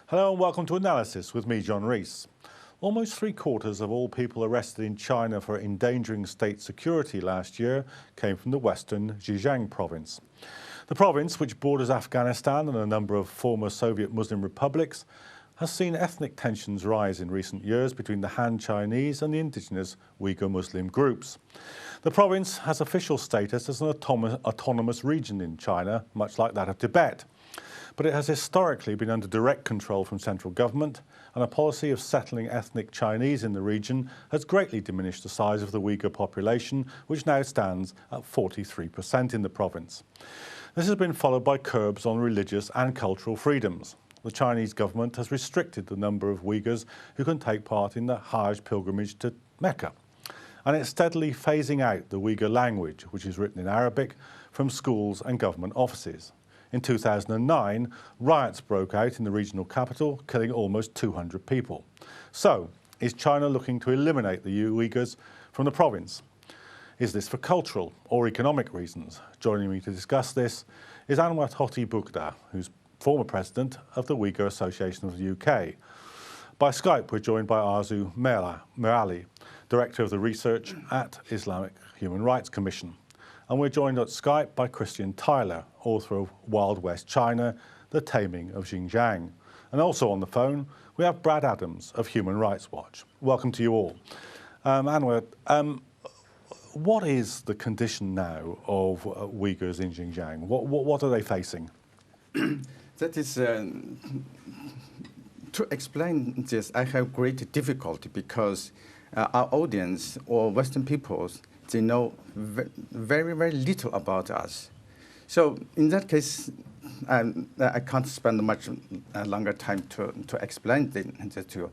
Hello and welcome to Analysis with me, John Rees. Almost 3/4 of all people arrested in China for endangering state security last year came from the western Xinjiang Province. The province, which borders Afghanistan and a number of former Soviet Muslim republics, has seen ethnic tensions rise in recent years between the Han Chinese and the indigenous Uyghur Muslim groups. The province has official status as an autonomous region in China, much like that of Tibet. But it has historically been under direct control from central government, and a policy of settling ethnic Chinese in the region has greatly diminished the size of the Uyghur population, which now stands at 43% in the province. This has been followed by curbs on religious and cultural freedoms. The Chinese government has restricted the number of Uyghurs who can take part in the Hajj pilgrimage to Mecca. And it's steadily phasing out the Uyghur language, which is written in Arabic, from schools and government offices. In 2009, riots broke out in the regional capital, killing almost 200 people. So, is China looking to eliminate the Uyghurs from the province? Is this for cultural or economic reasons? Joining me to discuss this is Anwar Tohti Bugda, who's former president of the Uyghur Association of the UK. By Skype, we're joined by Arzu Merali, director of the research at Islamic Human Rights Commission. And we're joined at Skype by Christian Tyler, author of Wild West China, The Taming of Xinjiang. And also on the phone, we have Brad Adams of Human Rights Watch. Welcome to you all. Anwar, what is the condition now of Uyghurs in Xinjiang? What are they facing? That is, to explain this, I have great difficulty because our audience or Western peoples, they know very, very little about us. So in that case, I can't spend much longer time to explain this to you.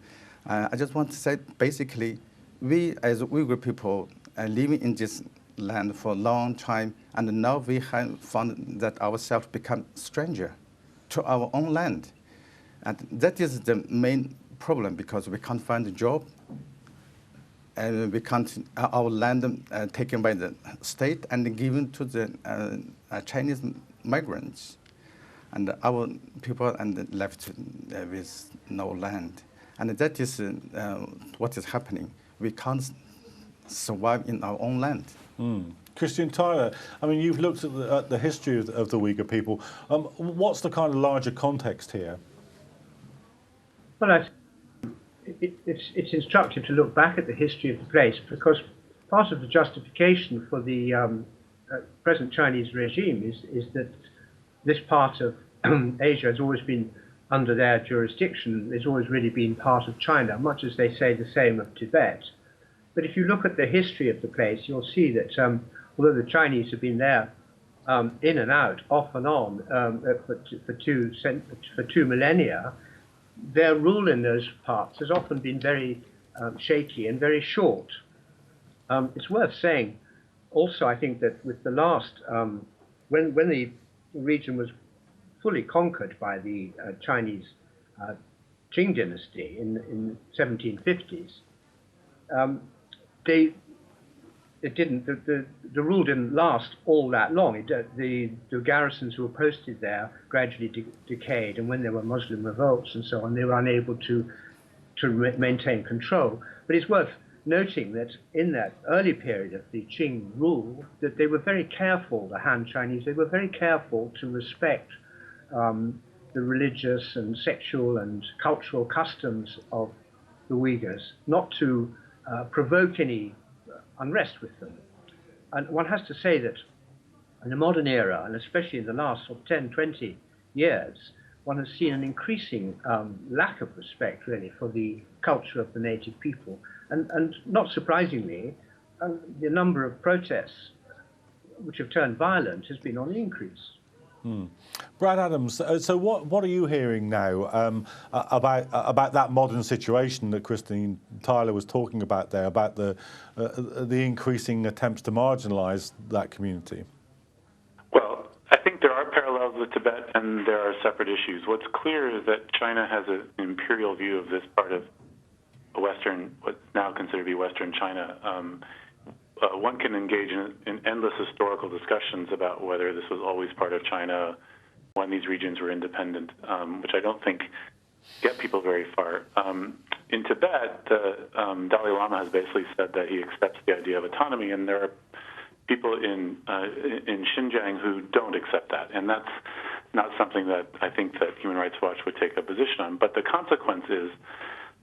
I just want to say, basically, we as Uyghur people are living in this land for a long time, and now we have found that ourselves become stranger to our own land. And that is the main problem, because we can't find a job, and we can't, our land taken by the state and given to the Chinese migrants. And our people and left with no land. And that is what is happening. We can't survive in our own land. Christian Tyler, I mean, you've looked at the history of the Uyghur people. What's the kind of larger context here? Well, it's instructive to look back at the history of the place, because part of the justification for the present Chinese regime is that this part of Asia has always been under their jurisdiction. It's always really been part of China, much as they say the same of Tibet. But if you look at the history of the place, you'll see that although the Chinese have been there in and out, off and on, for two millennia, their rule in those parts has often been very shaky and very short. It's worth saying also, I think, that with the last, when the region was fully conquered by the Chinese Qing dynasty in 1750s, the rule didn't last all that long. The garrisons who were posted there gradually decayed, and when there were Muslim revolts and so on, they were unable to maintain control. But it's worth noting that in that early period of the Qing rule, that they were very careful, the Han Chinese, they were very careful to respect the religious and sexual and cultural customs of the Uyghurs, not to provoke any unrest with them. And one has to say that in the modern era, and especially in the last 10, 20 years, one has seen an increasing lack of respect, really, for the culture of the native people. And not surprisingly, the number of protests which have turned violent has been on the increase. Brad Adams, so what are you hearing now about that modern situation that Christine Tyler was talking about there, about the increasing attempts to marginalise that community? Well, I think there are parallels with Tibet, and there are separate issues. What's clear is that China has an imperial view of this part of Western, what's now considered to be Western China. One can engage in endless historical discussions about whether this was always part of China when these regions were independent, which I don't think get people very far. In Tibet, the Dalai Lama has basically said that he accepts the idea of autonomy, and there are people in Xinjiang who don't accept that, and that's not something that I think that Human Rights Watch would take a position on. But the consequence is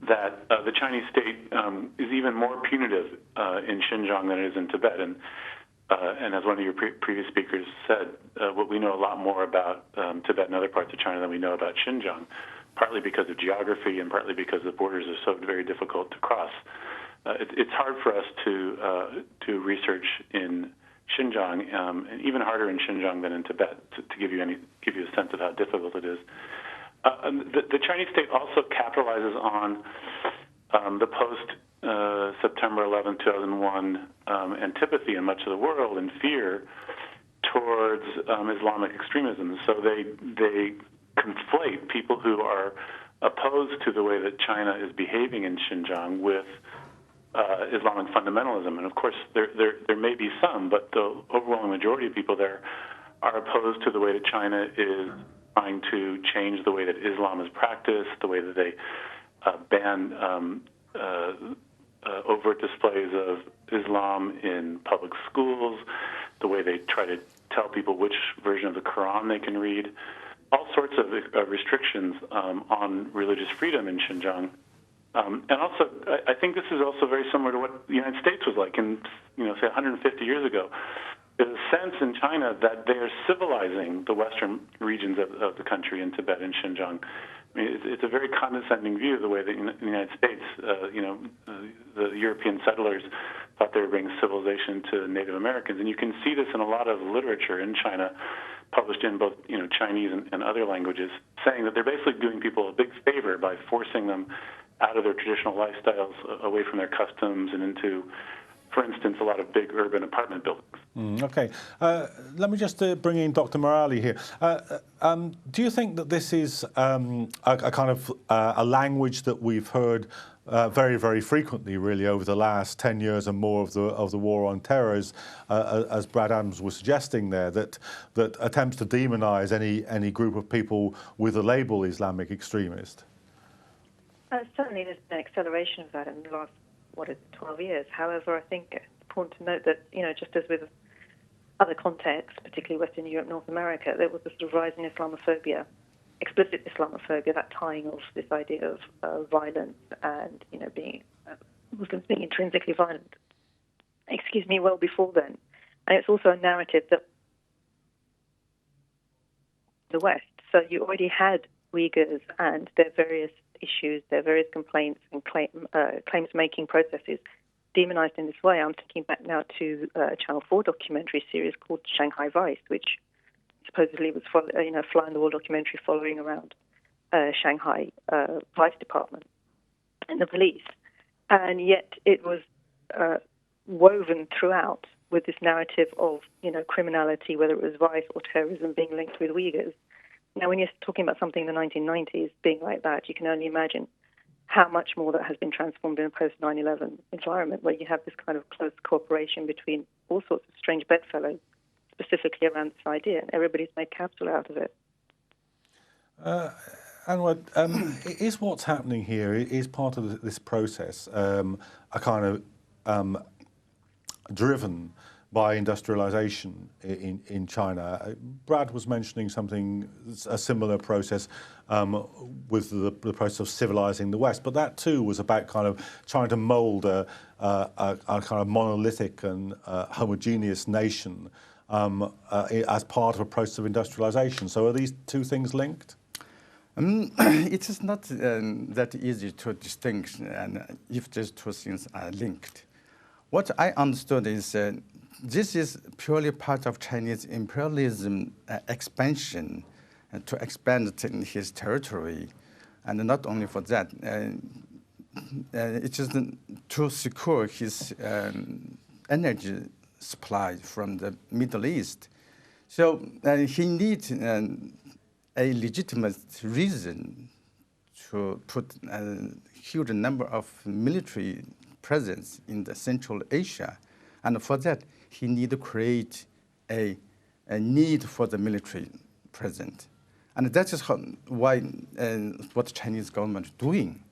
that the Chinese state is even more punitive in Xinjiang than it is in Tibet. And as one of your previous speakers said, we know a lot more about Tibet and other parts of China than we know about Xinjiang, partly because of geography and partly because the borders are so very difficult to cross. It's hard for us to research in Xinjiang, and even harder in Xinjiang than in Tibet, to give you a sense of how difficult it is. The Chinese state also capitalizes on the post-September 11, 2001 antipathy in much of the world and fear towards Islamic extremism. So they conflate people who are opposed to the way that China is behaving in Xinjiang with Islamic fundamentalism. And of course, there may be some, but the overwhelming majority of people there are opposed to the way that China is trying to change the way that Islam is practiced, the way that they ban overt displays of Islam in public schools, the way they try to tell people which version of the Quran they can read, all sorts of restrictions on religious freedom in Xinjiang. And also, I think this is also very similar to what the United States was like in, say 150 years ago. There's a sense in China that they are civilizing the western regions of the country in Tibet and Xinjiang. I mean, it's a very condescending view of the way that in the United States, the European settlers thought they were bringing civilization to Native Americans. And you can see this in a lot of literature in China, published in both Chinese and other languages, saying that they're basically doing people a big favor by forcing them out of their traditional lifestyles, away from their customs, and into, for instance, a lot of big urban apartment buildings. Okay. Let me just bring in Dr. Morali here. Do you think that this is a kind of a language that we've heard very, very frequently, really, over the last 10 years and more of the war on terror, as Brad Adams was suggesting there, that attempts to demonize any group of people with the label Islamic extremist? Certainly there's been an acceleration of that in the last, 12 years. However, I think it's important to note that, just as with other contexts, particularly Western Europe, North America, there was a sort of rise in Islamophobia, explicit Islamophobia, that tying of this idea of violence and, being Muslims being intrinsically violent, well before then. And it's also a narrative that the West. So you already had Uyghurs and their various issues, their various complaints and claims-making processes demonized in this way. I'm thinking back now to a Channel 4 documentary series called Shanghai Vice, which supposedly was fly-on-the-wall documentary following around Shanghai Vice Department and the police. And yet it was woven throughout with this narrative of, criminality, whether it was vice or terrorism, being linked with Uyghurs. Now, when you're talking about something in the 1990s being like that, you can only imagine how much more that has been transformed in a post-9/11 environment where you have this kind of close cooperation between all sorts of strange bedfellows, specifically around this idea, and everybody's made capital out of it. Anwar, is what's happening here, is part of this process a kind of driven by industrialization in China? Brad was mentioning a similar process with the process of civilizing the West, but that too was about kind of trying to mold a kind of monolithic and homogeneous nation as part of a process of industrialization. So are these two things linked? It is not that easy to distinguish if these two things are linked. What I understood is this is purely part of Chinese imperialism expansion to expand his territory, and not only for that, it is to secure his energy supply from the Middle East. So he needs a legitimate reason to put a huge number of military presence in the Central Asia, and for that he need to create a need for the military presence. And that is why what the Chinese government is doing.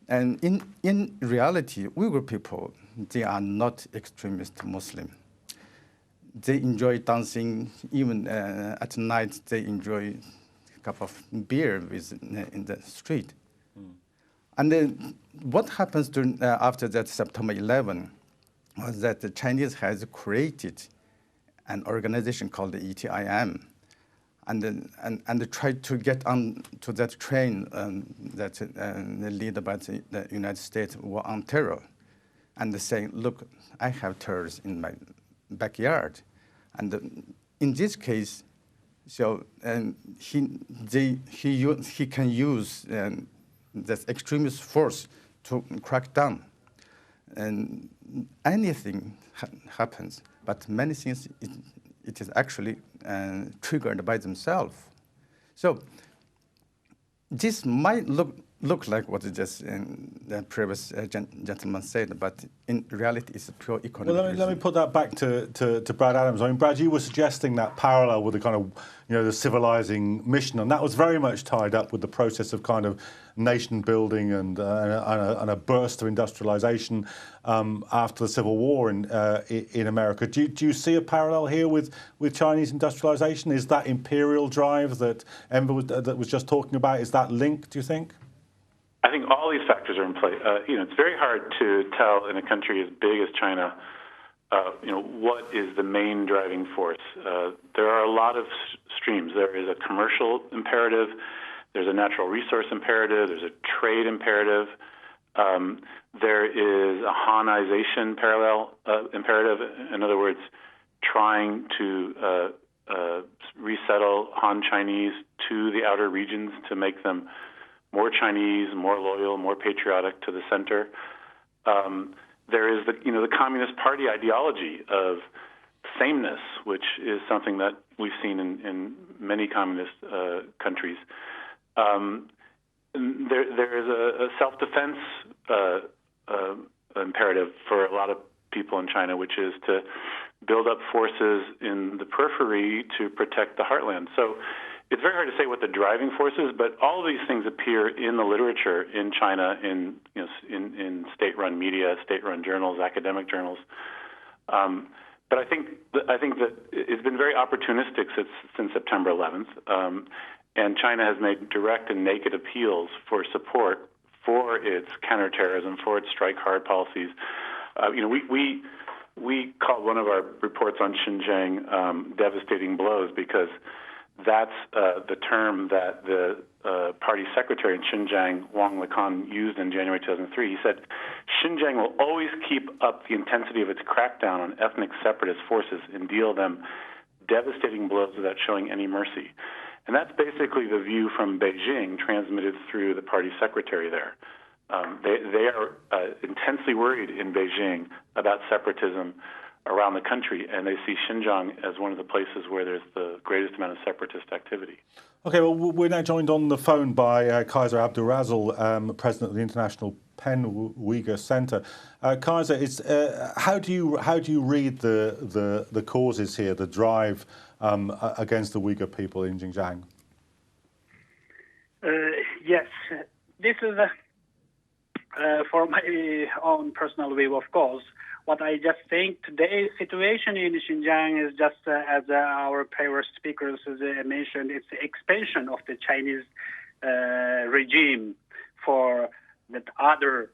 And in reality, Uyghur people, they are not extremist Muslim. They enjoy dancing, even at night they enjoy a cup of beer in the street. And then what happens after that September 11 was that the Chinese has created an organization called the ETIM, and tried to get on to that train that led by the United States war on terror, and they say, look, I have terrorists in my backyard, and in this case, so he can use that extremist force to crack down, and anything happens, but many things it is actually triggered by themselves. So this might look like what just the previous gentleman said, but in reality, it's a pure economic. Well, let me put that back to Brad Adams. I mean, Brad, you were suggesting that parallel with the kind of, the civilizing mission, and that was very much tied up with the process of kind of nation building and a burst of industrialization after the Civil War in America. Do you see a parallel here with Chinese industrialization? Is that imperial drive that Enver was just talking about, is that linked, do you think? I think all these factors are in play. It's very hard to tell in a country as big as China, what is the main driving force. There are a lot of streams. There is a commercial imperative. There's a natural resource imperative. There's a trade imperative. There is a Hanization imperative. In other words, trying to resettle Han Chinese to the outer regions to make them more Chinese, more loyal, more patriotic to the center. There is the Communist Party ideology of sameness, which is something that we've seen in many communist countries. There is a self-defense imperative for a lot of people in China, which is to build up forces in the periphery to protect the heartland. So it's very hard to say what the driving force is, but all of these things appear in the literature in China, in state-run media, state-run journals, academic journals. But I think that it's been very opportunistic since September 11th, and China has made direct and naked appeals for support for its counterterrorism, for its strike hard policies. We called one of our reports on Xinjiang devastating blows because that's the term that the party secretary in Xinjiang, Wang Lekan, used in January 2003. He said, Xinjiang will always keep up the intensity of its crackdown on ethnic separatist forces and deal them devastating blows without showing any mercy. And that's basically the view from Beijing transmitted through the party secretary there. They are intensely worried in Beijing about separatism around the country, and they see Xinjiang as one of the places where there's the greatest amount of separatist activity. Okay, well, we're now joined on the phone by Kaiser Abdulrazil, president of the International Pen Uyghur Center. Kaiser, how do you read the causes here, the drive against the Uyghur people in Xinjiang? Yes, this is for my own personal view, of course. What I just think today's situation in Xinjiang is just as our previous speakers mentioned, it's the expansion of the Chinese regime for that other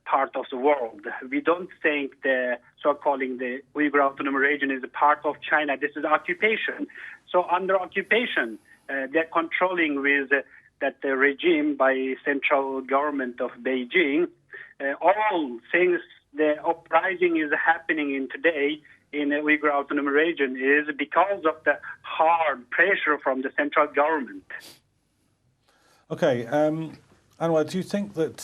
part of the world. We don't think the so-called the Uyghur Autonomous Region is a part of China. This is occupation. So under occupation, they're controlling with that the regime by central government of Beijing. All things, the uprising is happening in today in the Uyghur Autonomous Region is because of the hard pressure from the central government. Okay, Anwar, do you think that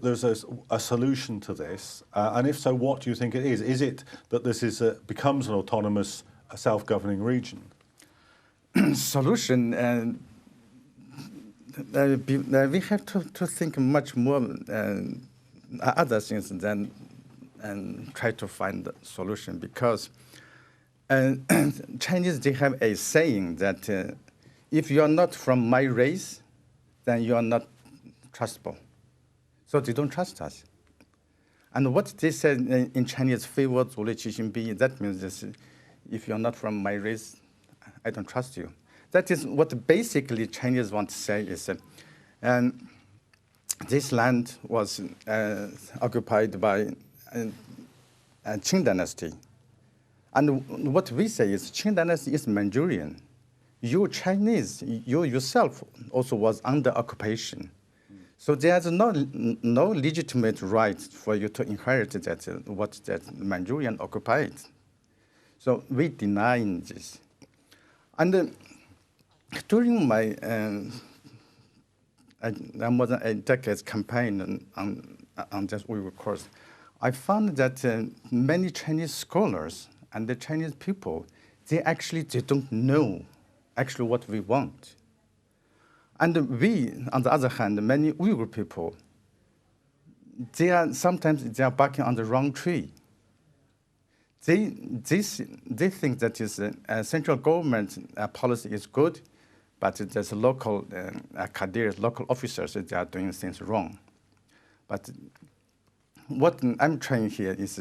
there's a solution to this? And if so, what do you think it is? Is it that this becomes an autonomous, self-governing region? Solution, we have to think much more other things than and try to find a solution, because Chinese, they have a saying that if you are not from my race, then you are not trustable. So they don't trust us. And what they said in Chinese, 非我族类，其心必异, that means this, if you're not from my race, I don't trust you. That is what basically Chinese want to say is, and this land was occupied by Qing dynasty. And what we say is Qing dynasty is Manchurian. You Chinese, you yourself also was under occupation. So there's no legitimate right for you to inherit that what that Manchurian occupied. So we deny this. And during my more than a decade campaign on this Uyghur course, I found that many Chinese scholars and the Chinese people, they don't know actually what we want. And we, on the other hand, many Uyghur people, sometimes they are barking on the wrong tree. They think that central government policy is good, but there's local cadres, local officers, they are doing things wrong. But what I'm trying here is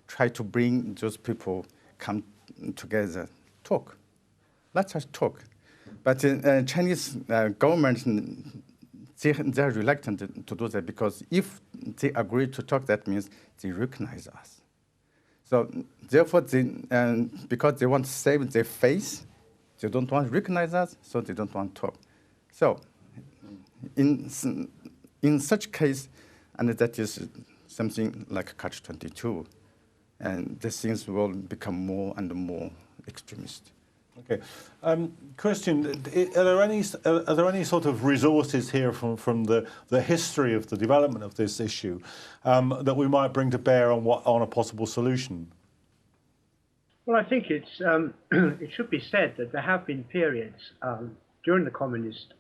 try to bring those people come together, talk. Let us talk. But Chinese government, they're reluctant to do that because if they agree to talk, that means they recognize us. So therefore, because they want to save their face, they don't want to recognize us, so they don't want to talk. So in such case, and that is something like catch-22, and the things will become more and more extremist. Okay, Christian, are there any sort of resources here from the history of the development of this issue that we might bring to bear on a possible solution? Well, I think it's it should be said that there have been periods during the communist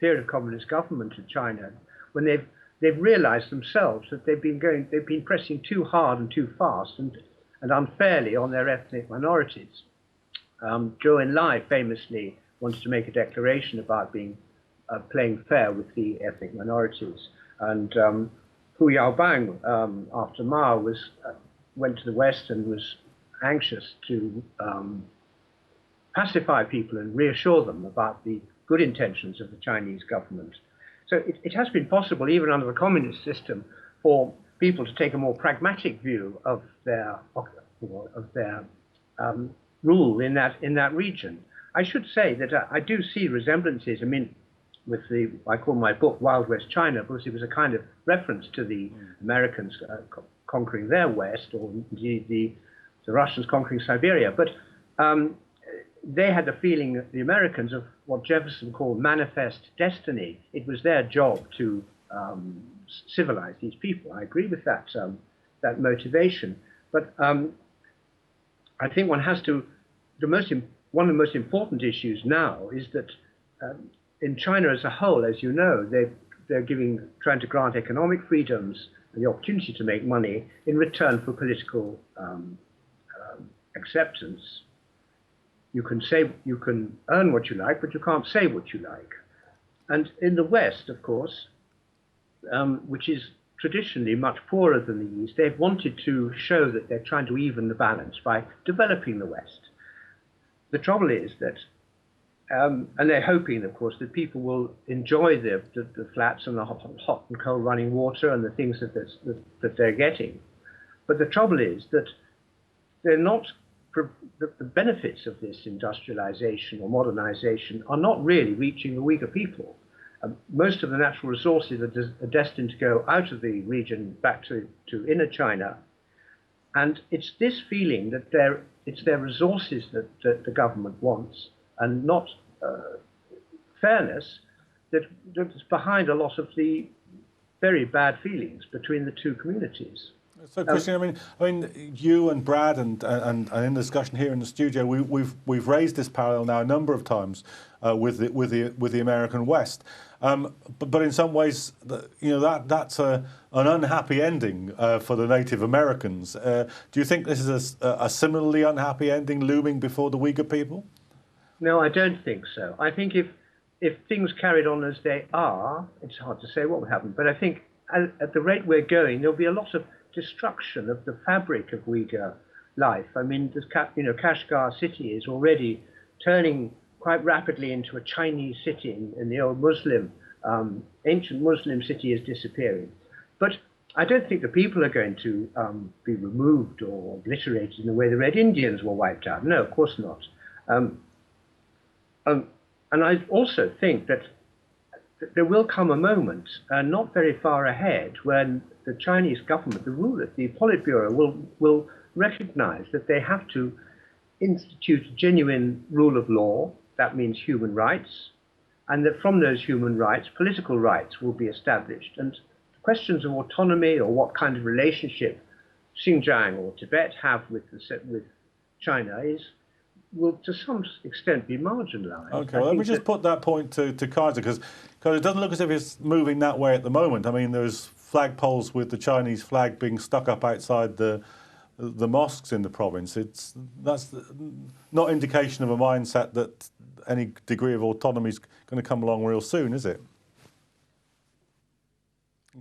period of communist government in China when they've realised themselves that they've been pressing too hard and too fast and unfairly on their ethnic minorities. Zhou Enlai famously wanted to make a declaration about playing fair with the ethnic minorities, and Hu Yaobang, after Mao, went to the West and was anxious to pacify people and reassure them about the good intentions of the Chinese government. So it has been possible, even under the communist system, for people to take a more pragmatic view of their rule in that region. I should say that I do see resemblances. I mean, with I call my book Wild West China because it was a kind of reference to the Americans conquering their West, or indeed the Russians conquering Siberia. But they had the feeling, the Americans, of what Jefferson called manifest destiny. It was their job to civilize these people. I agree with that motivation. But I think one has to, one of the most important issues now is that in China as a whole, as you know, they're trying to grant economic freedoms and the opportunity to make money in return for political acceptance. You can earn what you like, but you can't say what you like. And in the West, of course, which is traditionally much poorer than the East, they've wanted to show that they're trying to even the balance by developing the West. The trouble is that, and they're hoping, of course, that people will enjoy the flats and the hot and cold running water and the things that they're getting. But the trouble is that they're not, the benefits of this industrialization or modernization are not really reaching the Uyghur people. Most of the natural resources are destined to go out of the region back to inner China. And it's this feeling that it's their resources that the government wants, and not fairness, that's behind a lot of the very bad feelings between the two communities. So, Christian, I mean, you and Brad and in the discussion here in the studio, we've raised this parallel now a number of times with the American West, but in some ways, that's an unhappy ending for the Native Americans. Do you think this is a similarly unhappy ending looming before the Uyghur people? No, I don't think so. I think if things carried on as they are, it's hard to say what would happen. But I think at the rate we're going, there'll be a lot of destruction of the fabric of Uyghur life. I mean, Kashgar city is already turning quite rapidly into a Chinese city, and the old ancient Muslim city is disappearing. But I don't think the people are going to be removed or obliterated in the way the Red Indians were wiped out. No, of course not. And I also think that there will come a moment, not very far ahead, when the Chinese government, the rulers, the Politburo, will recognize that they have to institute genuine rule of law. That means human rights, and that from those human rights, political rights will be established. And questions of autonomy or what kind of relationship Xinjiang or Tibet have with China will to some extent be marginalized. Okay, well, let me just put that point to Kaiser, because it doesn't look as if it's moving that way at the moment. I mean, there's flagpoles with the Chinese flag being stuck up outside the mosques in the province. That's not indication of a mindset that any degree of autonomy is going to come along real soon, is it?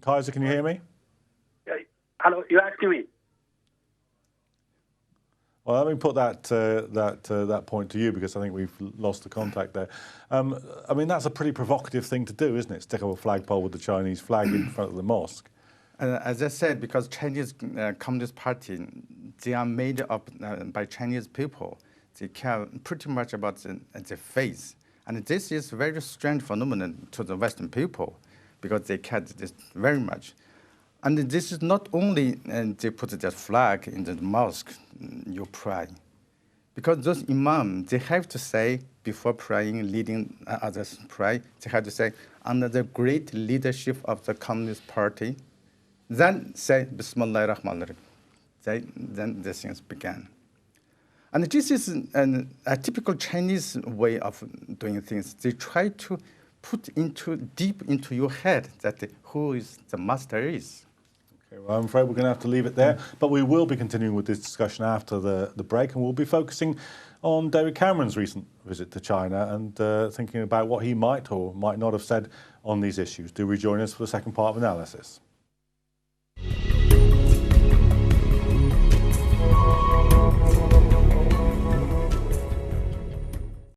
Kaiser, can you hear me? Hello, you asking me? Well, let me put that point to you, because I think we've lost the contact there. I mean, that's a pretty provocative thing to do, isn't it? Stick up a flagpole with the Chinese flag in front of the mosque. As I said, because Chinese Communist Party, they are made up by Chinese people. They care pretty much about the faith. And this is a very strange phenomenon to the Western people, because they care this very much. And this is not only they put that flag in the mosque, you pray. Because those imams, they have to say, before praying, leading others pray, they have to say, under the great leadership of the Communist Party, then say, Bismillah ar-Rahman ar-Rahim. Then the things began. And this is a typical Chinese way of doing things. They try to put deep into your head that who is the master is. Okay, well, I'm afraid we're going to have to leave it there, but we will be continuing with this discussion after the break, and we'll be focusing on David Cameron's recent visit to China and thinking about what he might or might not have said on these issues. Do rejoin us for the second part of analysis.